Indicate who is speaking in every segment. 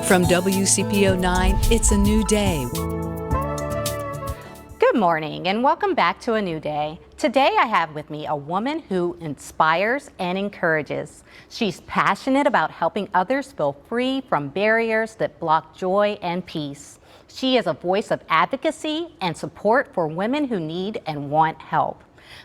Speaker 1: From WCPO 9, it's a new day.
Speaker 2: Good morning and welcome back to A New Day. Today I have with me a woman who inspires and encourages. She's passionate about helping others feel free from barriers that block joy and peace. She is a voice of advocacy and support for women who need and want help.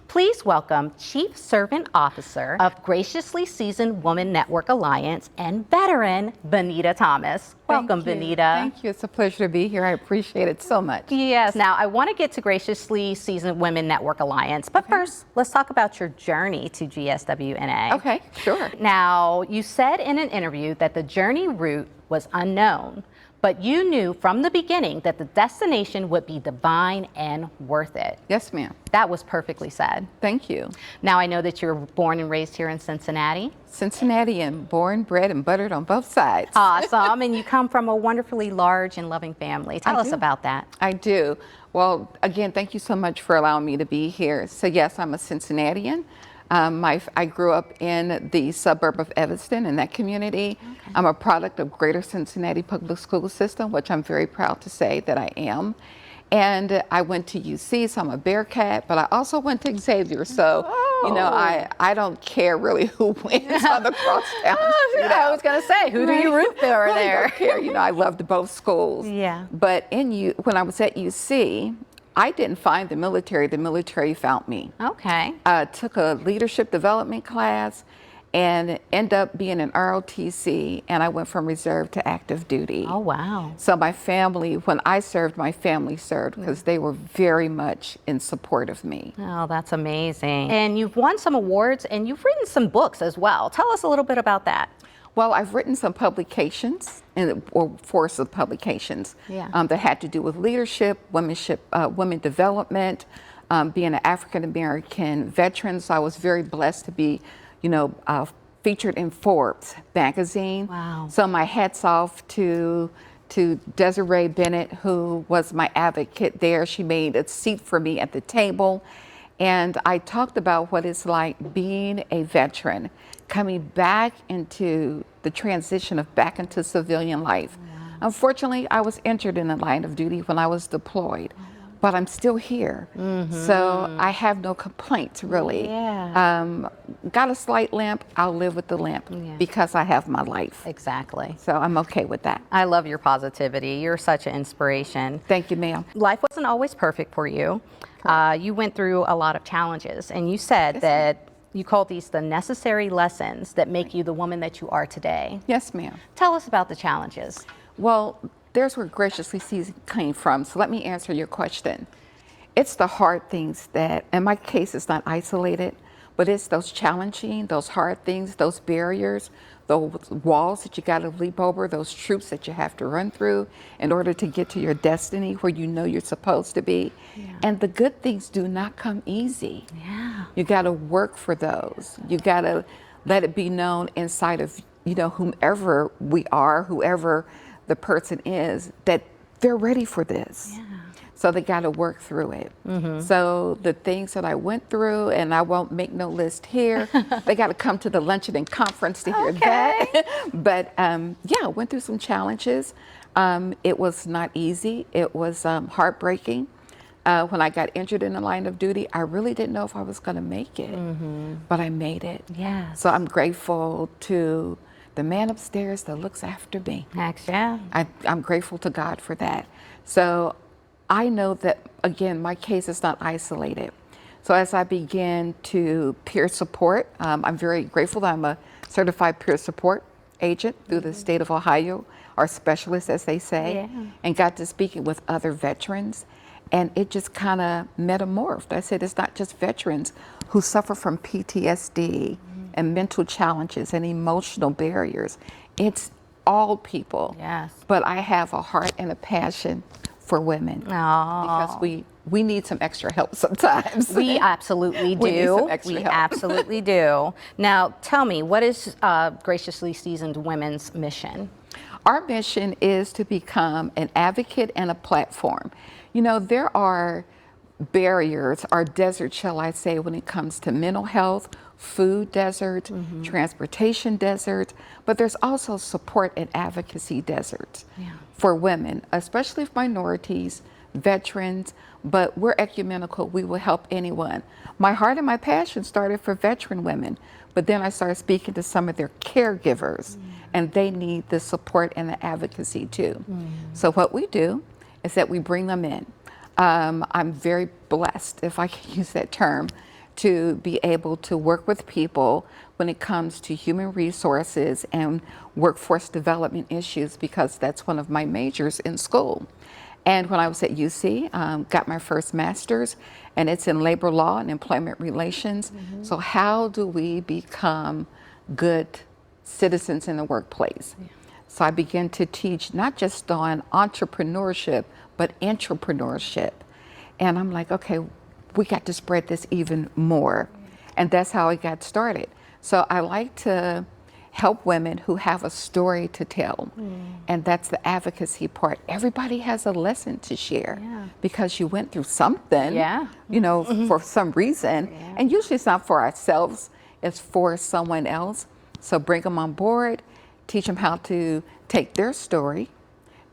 Speaker 2: Please welcome Chief Servant Officer of Graciously Seasoned Woman Network Alliance and veteran Venita Thomas. Welcome, Venita.
Speaker 3: Thank you. It's a pleasure to be here. I appreciate it so much.
Speaker 2: Yes. Now, I want to get to Graciously Seasoned Women Network Alliance, but first, let's talk about your journey to GSWNA.
Speaker 3: Okay, sure.
Speaker 2: Now, you said in an interview that the journey route was unknown, but you knew from the beginning that the destination would be divine and worth it.
Speaker 3: Yes, ma'am.
Speaker 2: That was perfectly said.
Speaker 3: Thank you.
Speaker 2: Now, I know that you're born and raised here in Cincinnati.
Speaker 3: Cincinnati, and born, bred, and buttered on both sides.
Speaker 2: Awesome. And you come from a wonderfully large and loving family. Tell us about that.
Speaker 3: I do. Well, again, thank you so much for allowing me to be here. So yes, I'm a Cincinnatian. I grew up in the suburb of Evanston, in that community. Okay. I'm a product of Greater Cincinnati Public School System, which I'm very proud to say that I am. And I went to UC, so I'm a Bearcat, but I also went to Xavier. So, you know, I don't care really who wins on the crosstown shootout.
Speaker 2: I was going to say, who do you root for there?
Speaker 3: I don't care. You know, I loved both schools.
Speaker 2: Yeah.
Speaker 3: But when I was at UC, I didn't find the military found me.
Speaker 2: Okay.
Speaker 3: I took a leadership development class and ended up being an ROTC, and I went from reserve to active duty.
Speaker 2: Oh, wow.
Speaker 3: So my family, when I served, my family served because they were very much in support of me.
Speaker 2: Oh, that's amazing. And you've won some awards and you've written some books as well. Tell us a little bit about that.
Speaker 3: Well, I've written some publications, or force of publications, that had to do with leadership, women development, being an African-American veteran. So I was very blessed to be, you know, featured in Forbes magazine.
Speaker 2: Wow.
Speaker 3: So my hats off to Desiree Bennett, who was my advocate there. She made a seat for me at the table. And I talked about what it's like being a veteran, coming back into the transition of back into civilian life. Wow. Unfortunately, I was injured in the line of duty when I was deployed, but I'm still here. Mm-hmm. So I have no complaints, really.
Speaker 2: Yeah.
Speaker 3: Got a slight limp, I'll live with the limp because I have my life.
Speaker 2: Exactly.
Speaker 3: So I'm okay with that.
Speaker 2: I love your positivity. You're such an inspiration.
Speaker 3: Thank you, ma'am.
Speaker 2: Life wasn't always perfect for you. You went through a lot of challenges, and you said that you call these the necessary lessons that make you the woman that you are today.
Speaker 3: Yes, ma'am.
Speaker 2: Tell us about the challenges.
Speaker 3: Well, there's where Graciously Seasoned came from. So let me answer your question. It's the hard things that, in my case, it's not isolated, but it's those challenging, those hard things, those barriers, those walls that you got to leap over, those troops that you have to run through in order to get to your destiny where you know you're supposed to be. Yeah. And the good things do not come easy.
Speaker 2: Yeah.
Speaker 3: You got to work for those. You got to let it be known inside of, you know, whomever we are, whoever the person is, that they're ready for this. Yeah. So they got to work through it. Mm-hmm. So the things that I went through, and I won't make no list here, they got to come to the luncheon and conference to hear that. But yeah, I went through some challenges. It was not easy. It was heartbreaking. When I got injured in the line of duty, I really didn't know if I was going to make it, but I made it.
Speaker 2: Yeah.
Speaker 3: So I'm grateful to the man upstairs that looks after me.
Speaker 2: Yeah.
Speaker 3: I'm grateful to God for that. So I know that, again, my case is not isolated. So as I began to peer support, I'm very grateful that I'm a certified peer support agent through the state of Ohio, or specialist, as they say, and got to speaking with other veterans. And it just kind of metamorphed. I said, it's not just veterans who suffer from PTSD and mental challenges and emotional barriers. It's all people.
Speaker 2: Yes.
Speaker 3: But I have a heart and a passion for women. Because we need some extra help sometimes.
Speaker 2: We absolutely do.
Speaker 3: We need some extra help.
Speaker 2: Absolutely do. Now, tell me, what is Graciously Seasoned Women's mission?
Speaker 3: Our mission is to become an advocate and a platform. You know, there are barriers or desert, shall I say, when it comes to mental health, food desert, transportation desert, but there's also support and advocacy deserts for women, especially minorities, veterans, but we're ecumenical. We will help anyone. My heart and my passion started for veteran women, but then I started speaking to some of their caregivers, and they need the support and the advocacy too. So what we do is that we bring them in. I'm very blessed, if I can use that term, to be able to work with people when it comes to human resources and workforce development issues, because that's one of my majors in school. And when I was at UC, got my first master's, and it's in labor law and employment relations. So how do we become good citizens in the workplace? So I began to teach not just on entrepreneurship, but intrapreneurship. And I'm like, okay, we got to spread this even more. And that's how it got started. So I like to help women who have a story to tell. And that's the advocacy part. Everybody has a lesson to share because you went through something, you know, for some reason. And usually it's not for ourselves, it's for someone else. So bring them on board, teach them how to take their story,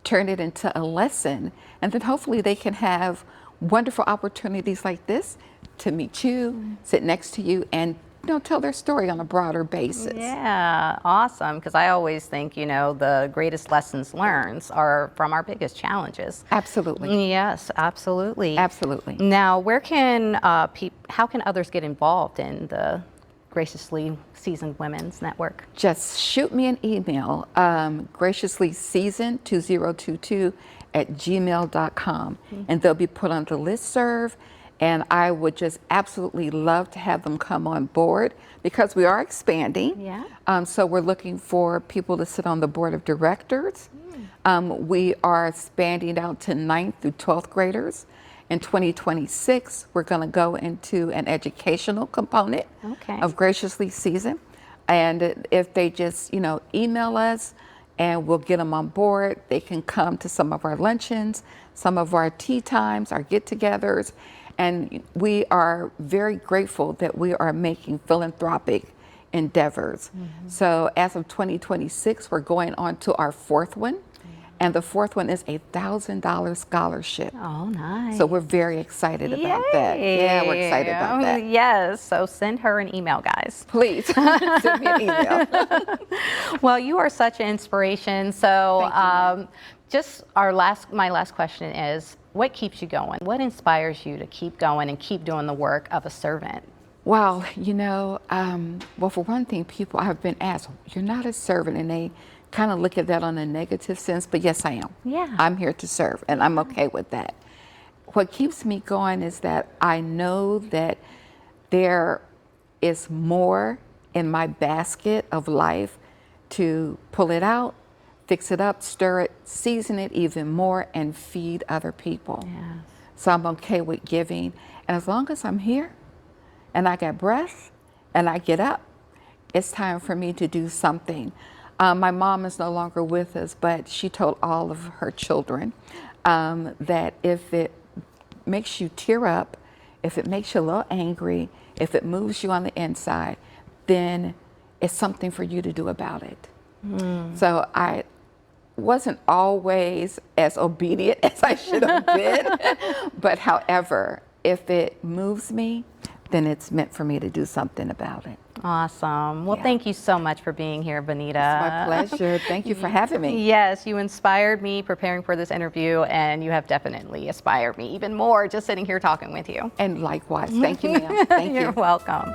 Speaker 3: turn it into a lesson, and then hopefully they can have wonderful opportunities like this to meet you, sit next to you, and tell their story on a broader basis.
Speaker 2: Yeah, awesome. Because I always think, the greatest lessons learned are from our biggest challenges.
Speaker 3: Absolutely.
Speaker 2: Yes, absolutely.
Speaker 3: Absolutely.
Speaker 2: Now, how can others get involved in the Graciously Seasoned Women's Network?
Speaker 3: Just shoot me an email, graciouslyseasoned2022@gmail.com, and they'll be put on the listserv. And I would just absolutely love to have them come on board because we are expanding. So we're looking for people to sit on the board of directors. We are expanding out to 9th through 12th graders. In 2026, we're going to go into an educational component of Graciously Seasoned. And if they just, email us, and we'll get them on board. They can come to some of our luncheons, some of our tea times, our get-togethers. And we are very grateful that we are making philanthropic endeavors. So as of 2026, we're going on to our 4th one. And the 4th one is a $1,000 scholarship.
Speaker 2: Oh, nice.
Speaker 3: So we're very excited about that. Yeah, we're excited about that.
Speaker 2: Yes, so send her an email, guys.
Speaker 3: Please, send me an email.
Speaker 2: Well, you are such an inspiration. So just my last question is, what keeps you going? What inspires you to keep going and keep doing the work of a servant?
Speaker 3: Well, well, for one thing, people have been asked, you're not a servant, and they kind of look at that on a negative sense, but yes, I am. I'm here to serve, and I'm okay with that. What keeps me going is that I know that there is more in my basket of life to pull it out, fix it up, stir it, season it even more, and feed other people. So I'm okay with giving. And as long as I'm here and I got breath and I get up, it's time for me to do something. My mom is no longer with us, but she told all of her children that if it makes you tear up, if it makes you a little angry, if it moves you on the inside, then it's something for you to do about it. So I wasn't always as obedient as I should have been, but however, if it moves me, then it's meant for me to do something about it.
Speaker 2: Awesome. Well, thank you so much for being here, Venita.
Speaker 3: It's my pleasure. Thank you for having me.
Speaker 2: Yes, you inspired me preparing for this interview, and you have definitely inspired me even more just sitting here talking with you.
Speaker 3: And likewise. Thank you, ma'am. Thank you.
Speaker 2: You're welcome.